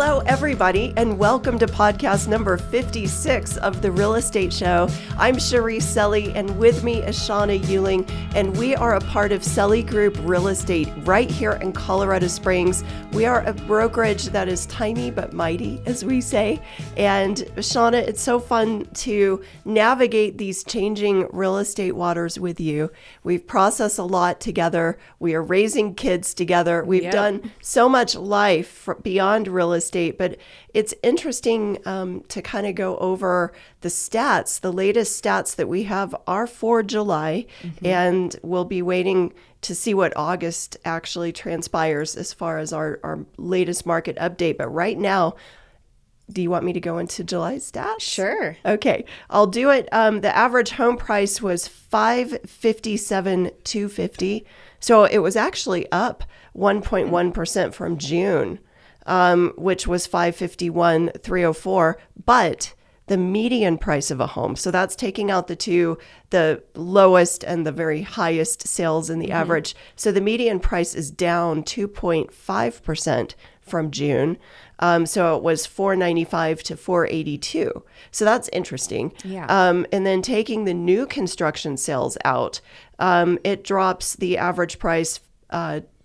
Hello, everybody, and welcome to podcast number 56 of The Real Estate Show. I'm Cherise Selley, and with me is Shawna Ewing, and we are a part of Selley Group Real Estate right here in Colorado Springs. We are a brokerage that is tiny but mighty, as we say. And Shawna, it's so fun to navigate these changing real estate waters with you. We've processed a lot together. We are raising kids together. We've done so much life beyond real estate, but it's interesting to kind of go over the stats. The latest stats that we have are for July, and we'll be waiting to see what August actually transpires as far as our latest market update. But right now, do you want me to go into July's stats? Sure. Okay, I'll do it. The average home price was $557,250. So it was actually up 1.1% from June, which was $551,304. But the median price of a home, so that's taking out the lowest and the very highest sales in the average. So the median price is down 2.5% from June. So it was $495 to $482. So that's interesting. Yeah. And then taking the new construction sales out, it drops the average price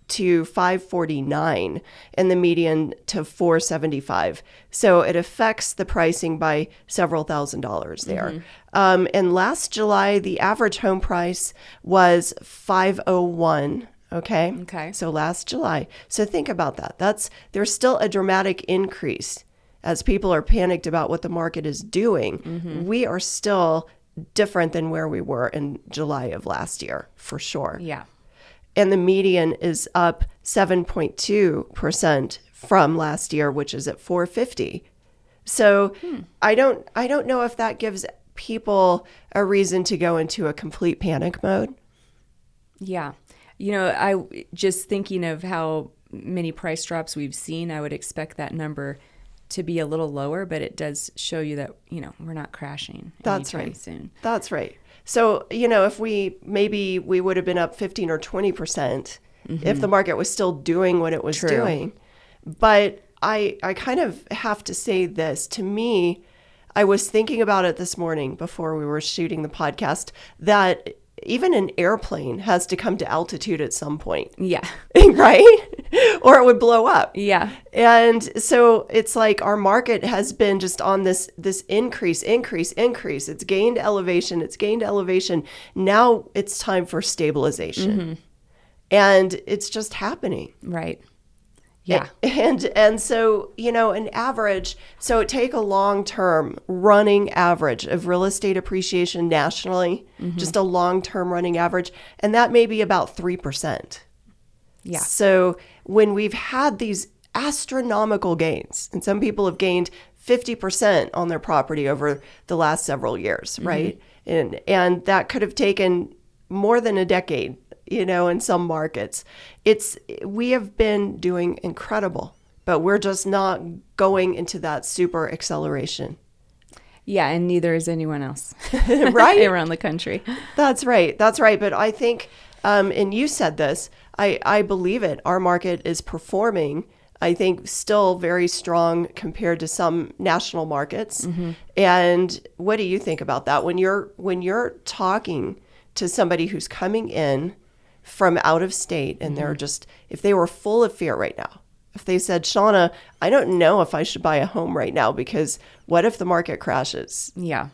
to $549 and the median to $475. So it affects the pricing by several $1,000s there. And last July, the average home price was $501. Okay. So last July. So think about that. There's still a dramatic increase as people are panicked about what the market is doing. We are still different than where we were in July of last year, for sure. Yeah. And the median is up 7.2% from last year, which is at $450. So I don't know if that gives people a reason to go into a complete panic mode. Yeah. You know, I just thinking of how many price drops we've seen, I would expect that number to be a little lower, but it does show you that, we're not crashing anytime soon. That's right. So, if we would have been up 15 or 20% if the market was still doing what it was doing. But I kind of have to say this. To me, I was thinking about it this morning before we were shooting the podcast, that even an airplane has to come to altitude at some point. Yeah. Right? Or it would blow up. Yeah. And so it's like our market has been just on this increase. It's gained elevation. Now it's time for stabilization. And it's just happening. Right. Yeah. And so, an average, so take a long-term running average of real estate appreciation nationally, just a long-term running average, and that may be about 3%. Yeah. So when we've had these astronomical gains, and some people have gained 50% on their property over the last several years, right? And that could have taken more than a decade, in some markets. We have been doing incredible, but we're just not going into that super acceleration. Yeah, and neither is anyone else. Right? Around the country. That's right. But I think, and you said this, I believe it. Our market is performing, I think, still very strong compared to some national markets. And what do you think about that? When you're talking to somebody who's coming in from out of state and they're just, if they were full of fear right now, if they said, Shawna, I don't know if I should buy a home right now because what if the market crashes? Yeah.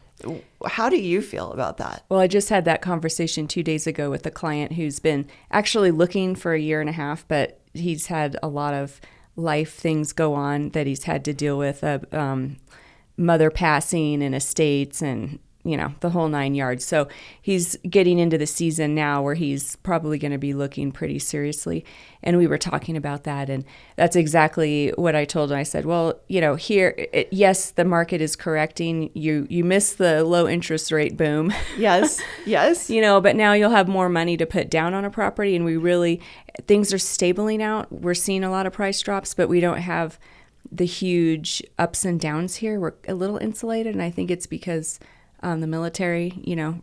How do you feel about that? Well, I just had that conversation 2 days ago with a client who's been actually looking for a year and a half, but he's had a lot of life things go on that he's had to deal with, mother passing and estates and the whole 9 yards. So he's getting into the season now where he's probably going to be looking pretty seriously. And we were talking about that. And that's exactly what I told him. I said, well, here, yes, the market is correcting. You missed the low interest rate boom. Yes. But now you'll have more money to put down on a property. And things are stabling out. We're seeing a lot of price drops, but we don't have the huge ups and downs here. We're a little insulated. And I think it's because the military,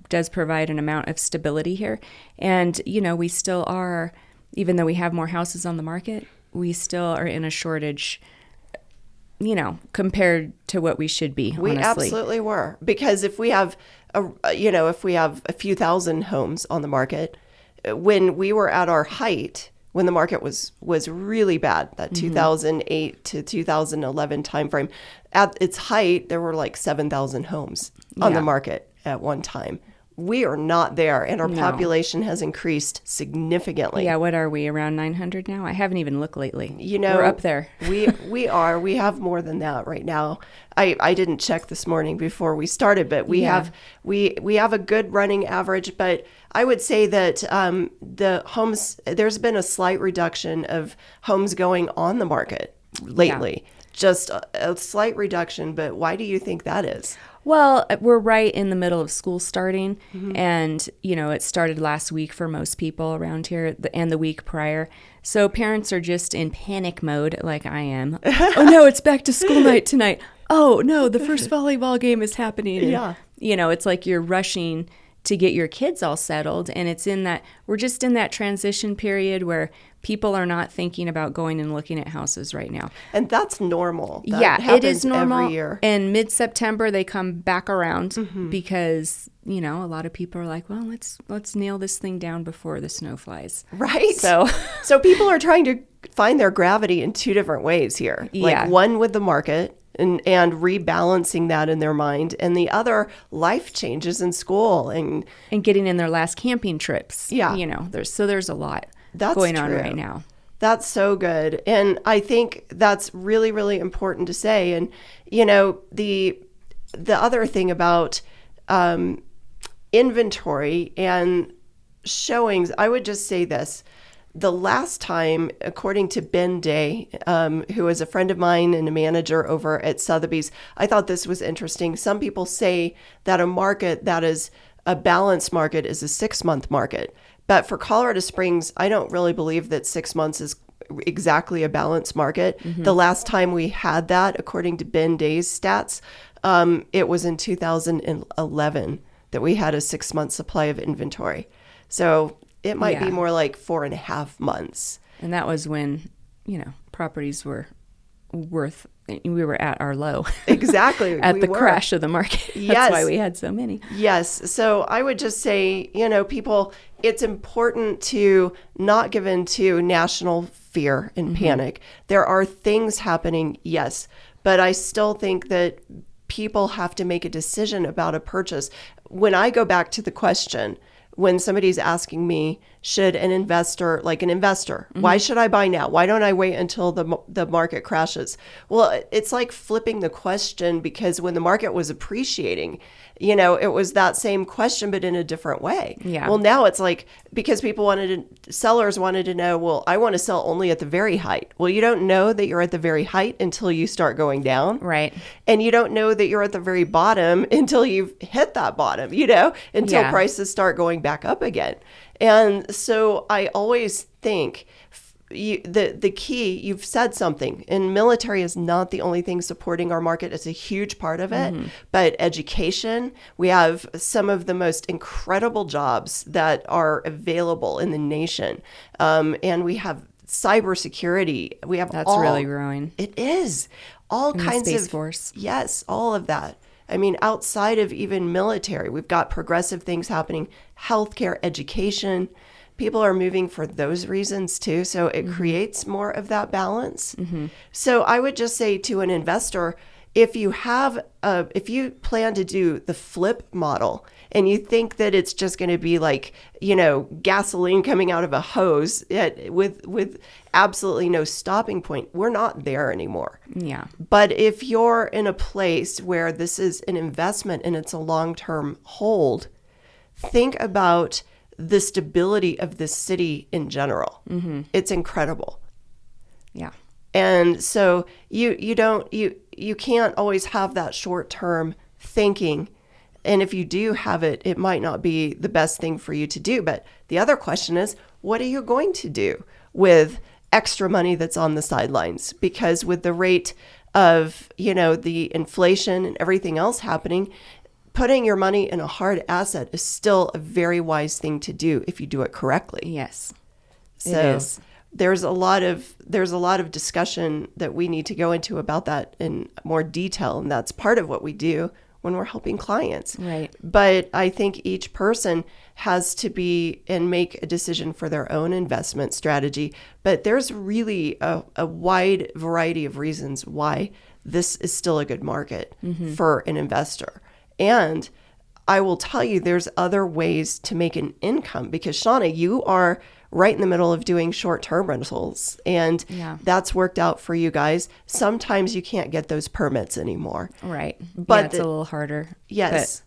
does provide an amount of stability here. And, we still are, even though we have more houses on the market, we still are in a shortage compared to what we should be, We honestly. absolutely were. Because if we have a few thousand homes on the market, when we were at our height, when the market was really bad, that 2008 to 2011 timeframe, at its height, there were like 7,000 homes on the market at one time. We are not there, and our population has increased significantly. Yeah, what are we, around 900 now? I haven't even looked lately. We're up there. We have more than that right now. I didn't check this morning before we started, but we have a good running average. But I would say that the homes, there's been a slight reduction of homes going on the market lately. Yeah. Just a slight reduction, but why do you think that is? Well, we're right in the middle of school starting, and, it started last week for most people around here and the week prior. So parents are just in panic mode like I am. Oh, no, it's back to school night tonight. Oh, no, the first volleyball game is happening. And, it's like you're rushing to get your kids all settled, and we're just in that transition period where people are not thinking about going and looking at houses right now. And that's normal. It is normal. Every year. And mid-September they come back around because, a lot of people are like, well, let's nail this thing down before the snow flies. Right. So people are trying to find their gravity in two different ways here. Like one with the market and rebalancing that in their mind, and the other, life changes in school and getting in their last camping trips. Yeah. There's a lot going on right now. That's so good. And I think that's really, really important to say. And, the other thing about inventory and showings, I would just say this. The last time, according to Ben Day, who is a friend of mine and a manager over at Sotheby's, I thought this was interesting. Some people say that a market that is a balanced market is a 6-month market. But for Colorado Springs, I don't really believe that 6 months is exactly a balanced market. The last time we had that, according to Ben Day's stats, it was in 2011 that we had a 6-month supply of inventory. So it might be more like 4.5 months. And that was when, properties were worth, we were at our low. Exactly. At the crash of the market. That's why we had so many. Yes. So I would just say, people, it's important to not give in to national fear and panic. There are things happening, yes, but I still think that people have to make a decision about a purchase. When I go back to the question, when somebody's asking me, should an investor, why should I buy now? Why don't I wait until the market crashes? Well, it's like flipping the question, because when the market was appreciating, it was that same question, but in a different way. Yeah. Well, now it's like, because sellers wanted to know, well, I want to sell only at the very height. Well, you don't know that you're at the very height until you start going down. Right. And you don't know that you're at the very bottom until you've hit that bottom, until prices start going back up again. And so I always think the key, you've said something, and military is not the only thing supporting our market. It's a huge part of it, but education, we have some of the most incredible jobs that are available in the nation. And we have cybersecurity. We have That's really growing. It is. All in kinds the Space of Force. Yes, all of that. I mean, outside of even military, we've got progressive things happening, healthcare, education. People are moving for those reasons too. So it creates more of that balance. So I would just say to an investor, if you plan to do the flip model and you think that it's just going to be like, gasoline coming out of a hose with absolutely no stopping point, we're not there anymore. Yeah. But if you're in a place where this is an investment and it's a long-term hold, think about the stability of this city in general. It's incredible. Yeah. And so you can't always have that short-term thinking. And if you do have it, it might not be the best thing for you to do. But the other question is, what are you going to do with extra money that's on the sidelines? Because with the rate of, the inflation and everything else happening, putting your money in a hard asset is still a very wise thing to do if you do it correctly. Yes, So it is. there's a lot of discussion that we need to go into about that in more detail, and that's part of what we do when we're helping clients. Right. But I think each person has to be and make a decision for their own investment strategy. But there's really a wide variety of reasons why this is still a good market for an investor. And I will tell you, there's other ways to make an income, because Shawna, you are right in the middle of doing short-term rentals, and that's worked out for you guys. Sometimes you can't get those permits anymore. Right. But it's a little harder. Yes.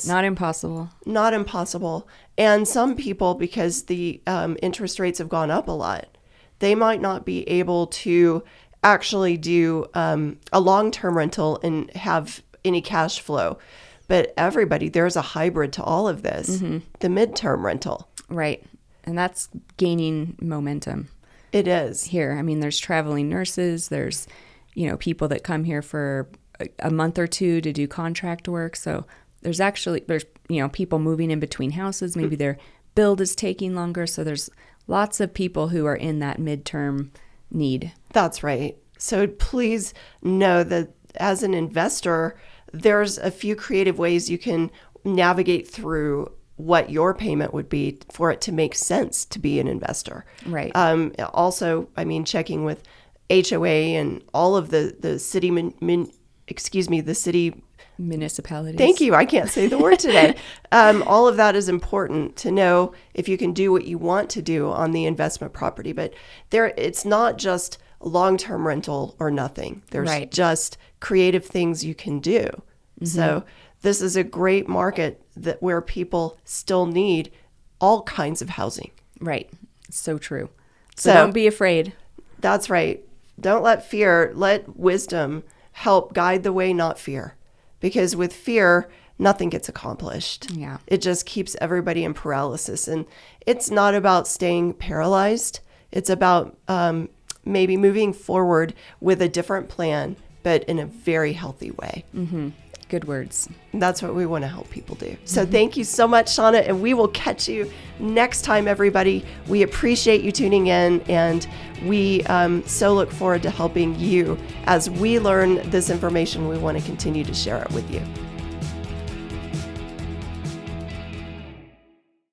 Not impossible. Not impossible. And some people, because the interest rates have gone up a lot, they might not be able to actually do a long-term rental and have any cash flow. But everybody, there's a hybrid to all of this, the midterm rental. Right. And that's gaining momentum. It is. Here. I mean, there's traveling nurses. There's, people that come here for a month or two to do contract work. So there's people moving in between houses. Maybe their build is taking longer. So there's lots of people who are in that midterm need. That's right. So please know that as an investor, there's a few creative ways you can navigate through what your payment would be for it to make sense to be an investor. Right. Also, checking with HOA and all of the city, the city municipalities. Thank you. I can't say the word today. All of that is important to know if you can do what you want to do on the investment property. But it's not just long-term rental or nothing. There's just creative things you can do. So this is a great market where people still need all kinds of housing. Right. So true. So don't be afraid. That's right. Don't let wisdom help guide the way, not fear. Because with fear, nothing gets accomplished. Yeah. It just keeps everybody in paralysis. And it's not about staying paralyzed. It's about maybe moving forward with a different plan, but in a very healthy way. Mm-hmm. Good words. That's what we want to help people do. So thank you so much, Shawna, and we will catch you next time, everybody. We appreciate you tuning in, and we so look forward to helping you as we learn this information. We want to continue to share it with you.